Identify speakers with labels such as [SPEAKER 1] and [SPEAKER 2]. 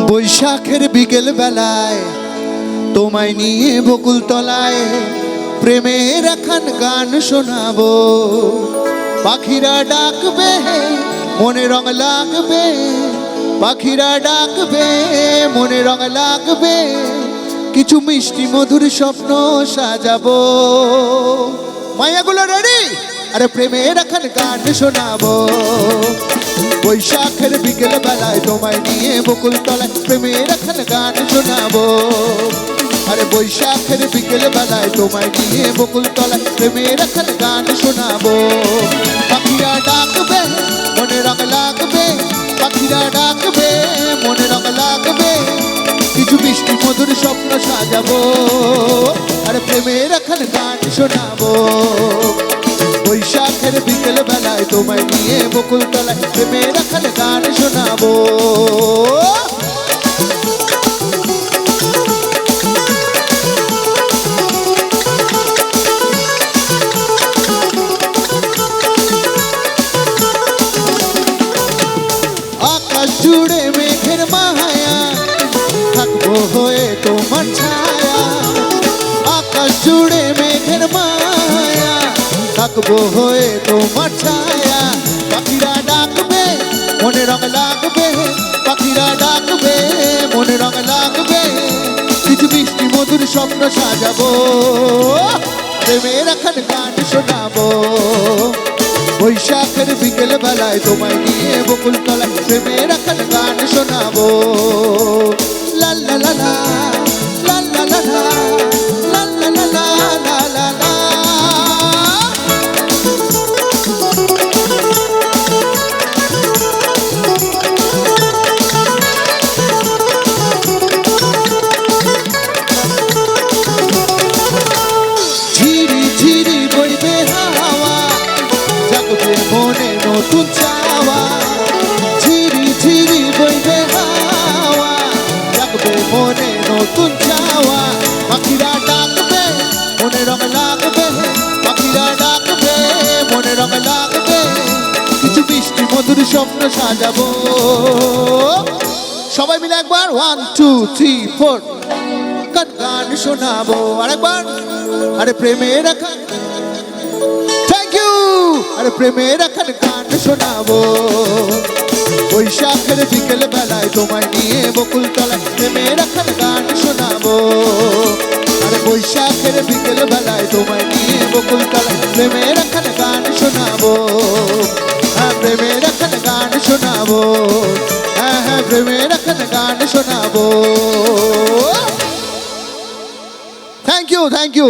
[SPEAKER 1] বৈশাখের বিকেল বেলায় তোমায় নিয়ে বকুল তলায় প্রেমের একখান গান শোনাবো। পাখিরা ডাকবে মনে রং লাগবে, পাখিরা ডাকবে মনে রং লাগবে, কিছু মিষ্টি মধুর স্বপ্ন সাজাবো। মায়াগুলো রেডি? আরে প্রেমের একখান গান শোনাবো। বৈশাখের বিকেল বেলায় তোমায় নিয়ে বকুল তলায় প্রেমের একখান গান শোনাবো। আরে বৈশাখের বিকেল বেলায় তোমায় নিয়ে বকুল তলায় প্রেমের একখান গান শোনাবো। পাখিরা ডাকবে মনে রং লাগবে, পাখিরা ডাকবে মনে রং লাগবে, কিছু মিষ্টি মধুর স্বপ্ন সাজাবো। আরে প্রেমের একখান গান শোনাবো। বৈশাখের বিকেল বেলায় তোমায় নিয়ে বকুল তলায় প্রেমের একখান গান শোনাবো। আকাশ জুড়ে মেঘের মায়া, থাকবো হয়ে তোমার ছায়া। আকাশ জুড়ে মেঘের মায়া, থাকবো হয়ে তোমার ছায়া। পাখিরা ডাকবে মনে রং লাগবে, পাখিরা ডাকবে মনে রং লাগবে, কিছু মিষ্টি মধুর স্বপ্ন সাজাবো। প্রেমের একখান গান শোনাবো। বৈশাখের বিকেল বেলায় তোমায় নিয়ে বকুল তলায় প্রেমের একখান গান শোনাবো। লা লা লা লা লা লা লা লা লা লা লা লা লা লা। ঝিরি ঝিরি বইবে হাওয়া, জাগবে মনে নতুন চাওয়া। ঝিরি ঝিরি বইবে হাওয়া, জাগবে মনে নতুন চাওয়া। পাখিরা ডাকবে মনে রং লাগবে, পাখিরা ডাকবে মনে রং লাগবে, কিছু মিষ্টি মধুর স্বপ্ন সাজাবো। সবাই মিলে একবার 1 2 3 4 গান শোনাবো। আরেকবার। আরে প্রেমের একখান, থ্যাংক ইউ। আরে প্রেমের একখান গান শোনাবো। বৈশাখের বিকেল বেলায় তোমায় নিয়ে বকুল তলায় প্রেমের একখান গান শোনাবো। আরে বৈশাখের বিকেল বেলায় তোমায় নিয়ে বকুল তলায় প্রেমের একখান গান শোনাবো। হ্যাঁ প্রেমের একখান গান শোনাবো। হ্যাঁ হ্যাঁ প্রেমের একখান গান শোনাবো। Thank you, thank you.